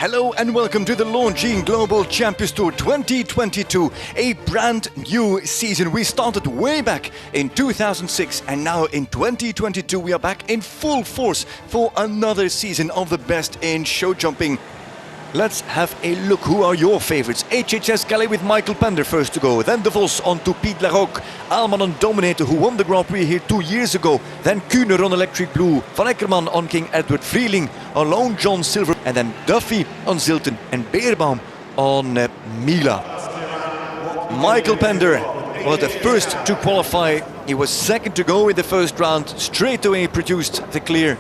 Hello and welcome to the Longines Global Champions Tour 2022, a brand new season. We started way back in 2006 and now in 2022 we are back in full force for another season of the best in show jumping. Let's have a look. Who are your favorites? HHS Calais with Michael Pender first to go. Then De Vos on Prix Aalman on Dominator, who won the Grand Prix here 2 years ago. Then Kuhner on Electric Blue. Van Eckerman on King Edward. Vrieling on Longines Silver. And then Duffy on Zilton. And Beerbaum on Mila. Michael Pender was the first to qualify. He was second to go in the first round. Straight away produced the clear.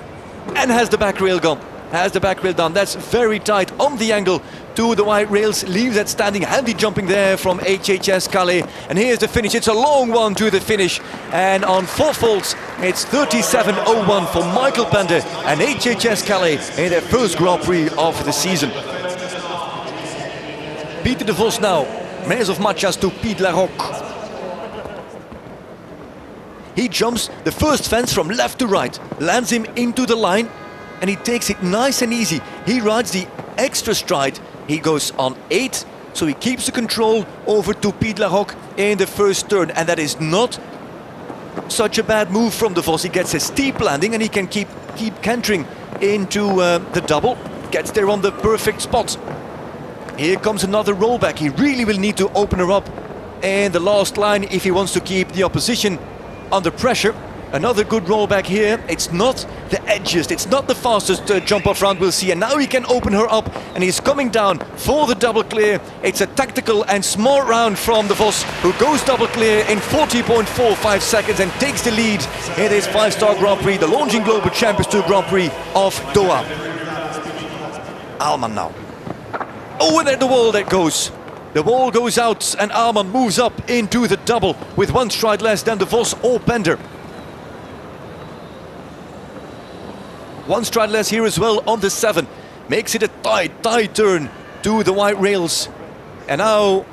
And has the back rail gone. Has the back rail done. That's very tight on the angle to the white rails. Leaves that standing. Handy jumping there from HHS Calais. And here's the finish. It's a long one to the finish. And on four faults, it's 37.01 for Michael Pender and HHS Calais in their first Grand Prix of the season. Peter De Vos now. Mares of Machas to Pied La Roque. He jumps the first fence from left to right. Lands him into the line. And he takes it nice and easy. He rides the extra stride. He goes on 8, so he keeps the control over to Pied La Roque in the first turn. And that is not such a bad move from De Vos. He gets a steep landing and he can keep cantering into the double. Gets there on the perfect spot. Here comes another rollback. He really will need to open her up in the last line if he wants to keep the opposition under pressure. Another good rollback here. It's not the edgiest, it's not the fastest jump off round we'll see. And now he can open her up and he's coming down for the double clear. It's a tactical and smart round from De Vos, who goes double clear in 40.45 seconds and takes the lead in this 5-star Grand Prix, the Longines Global Champions Tour Grand Prix of Doha. Aalman now. Oh, and at the wall that goes. The wall goes out and Aalman moves up into the double with one stride less than De Vos or Pender. One stride less here as well on the 7. Makes it a tight turn to the white rails. And now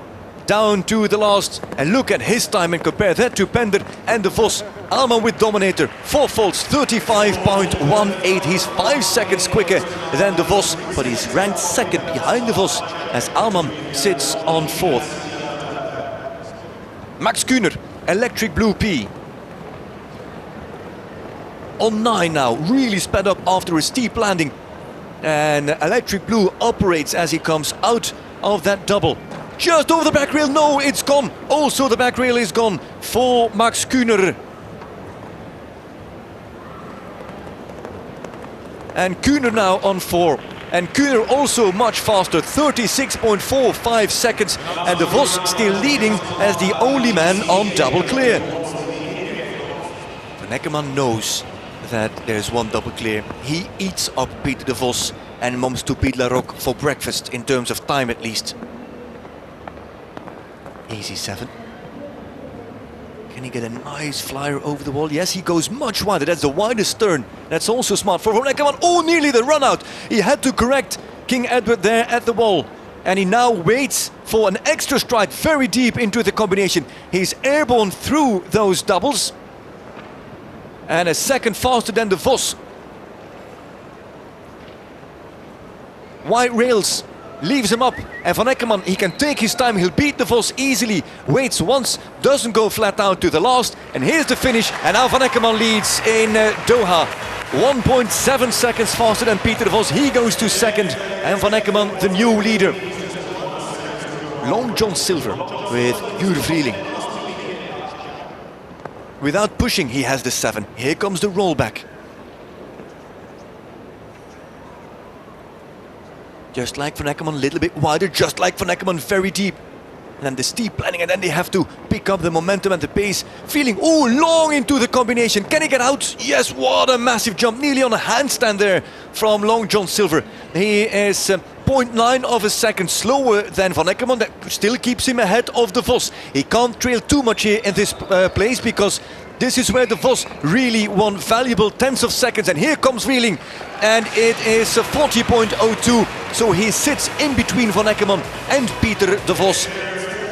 down to the last. And look at his time and compare that to Pender and De Vos. Aalman with Dominator. 4 faults, 35.18. He's 5 seconds quicker than De Vos. But he's ranked second behind De Vos as Aalman sits on 4th. Max Kuhner, Electric Blue P. On 9 now, really sped up after a steep landing. And Electric Blue operates as he comes out of that double. Just over the back rail, no, it's gone. Also the back rail is gone for Max Kuhner. And Kuhner now on 4. And Kuhner also much faster, 36.45 seconds. And De Vos still leading as the only man on double clear. Van Eckerman knows that there's one double clear. He eats up Peter De Vos and moms to Pied La Roque for breakfast, in terms of time at least. Easy 7. Can he get a nice flyer over the wall? Yes, he goes much wider. That's the widest turn. That's also smart for Van Eckerman. Oh, nearly the run out. He had to correct King Edward there at the wall. And he now waits for an extra stride very deep into the combination. He's airborne through those doubles. And a second faster than De Vos. White rails leaves him up. And Van Eckerman, he can take his time. He'll beat De Vos easily. Waits once, doesn't go flat out to the last. And here's the finish. And now Van Eckerman leads in Doha. 1.7 seconds faster than Peter De Vos. He goes to second. And Van Eckerman, the new leader. Longines Silver with Vrieling. Without pushing, he has the 7. Here comes the rollback. Just like Van Eckerman, a little bit wider. Just like Van Eckerman, very deep. And then the steep landing, and then they have to pick up the momentum and the pace. Feeling, oh, long into the combination. Can he get out? Yes, what a massive jump. Nearly on a handstand there from Longines Silver. He is 0.9 of a second slower than Van Eckerman. That still keeps him ahead of De Vos. He can't trail too much here in this place, because this is where De Vos really won valuable tenths of seconds. And here comes Vrieling. And it is 40.02. So he sits in between Van Eckerman and Peter De Vos.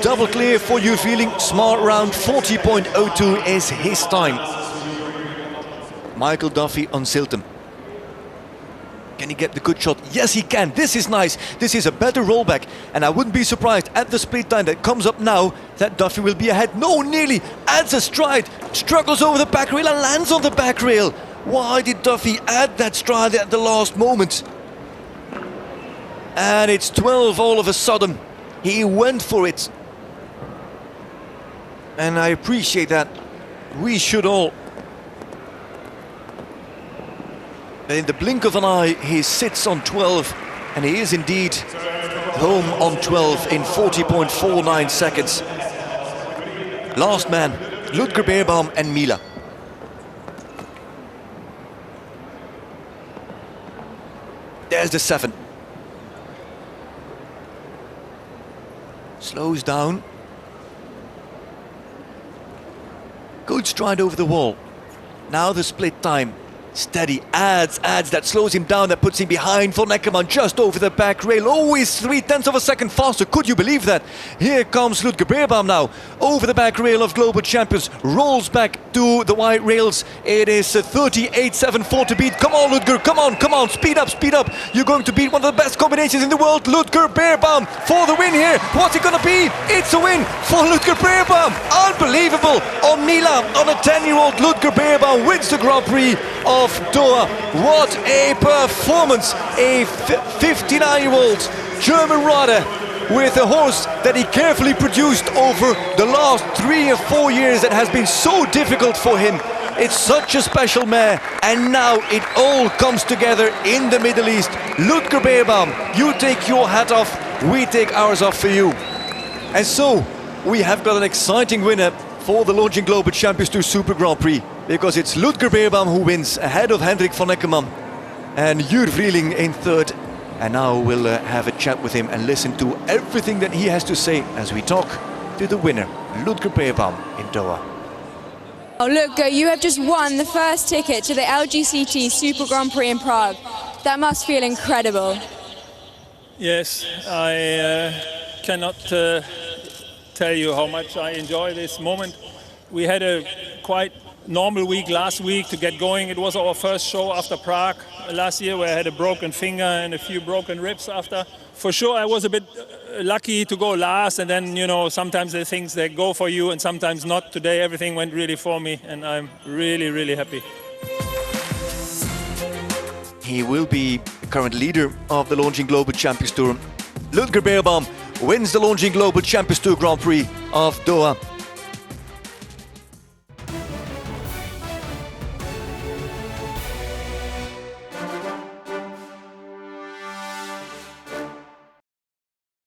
Double clear for Vrieling. Smart round. 40.02 is his time. Michael Duffy on Zilton. Can he get the good shot? Yes, he can. This is nice. This is a better rollback. And I wouldn't be surprised at the split time that comes up now that Duffy will be ahead. No, nearly adds a stride. Struggles over the back rail and lands on the back rail. Why did Duffy add that stride at the last moment? And it's 12 all of a sudden. He went for it. And I appreciate that. We should all. In the blink of an eye, he sits on 12, and he is indeed home on 12 in 40.49 seconds. Last man, Ludger Beerbaum and Mila. There's the 7. Slows down. Good stride over the wall. Now the split time. Steady, adds, that slows him down, that puts him behind von Eckermann just over the back rail. Always 0.3 of a second faster, could you believe that? Here comes Ludger Beerbaum now, over the back rail of global champions, rolls back to the white rails. It is 38.74 to beat. Come on, Ludger, come on, speed up. You're going to beat one of the best combinations in the world. Ludger Beerbaum for the win here. What's it gonna be? It's a win for Ludger Beerbaum. Unbelievable. On Mila, on a 10-year-old, Ludger Beerbaum wins the Grand Prix of Doha. What a performance! A 59-year-old German rider with a horse that he carefully produced over the last 3 or 4 years that has been so difficult for him. It's such a special mare, and now it all comes together in the Middle East. Ludger Beerbaum, you take your hat off, we take ours off for you. And so, we have got an exciting winner for the Longines Global Champions Tour Super Grand Prix, because it's Ludger Beerbaum who wins ahead of Hendrik von Eckermann and Jur Vrieling in third. And now we'll have a chat with him and listen to everything that he has to say as we talk to the winner, Ludger Beerbaum in Doha. Oh, Ludger, you have just won the first ticket to the Lgct Super Grand Prix in Prague. That must feel incredible. Yes, I cannot tell you how much I enjoy this moment. We had a quite normal week last week to get going. It was our first show after Prague last year, where I had a broken finger and a few broken ribs after. For sure, I was a bit lucky to go last, and then, you know, sometimes the things that go for you and sometimes not. Today everything went really for me, and I'm really, really happy. He will be the current leader of the Longines Global Champions Tour. Ludger Beerbaum wins the Longines Global Champions Tour Grand Prix of Doha.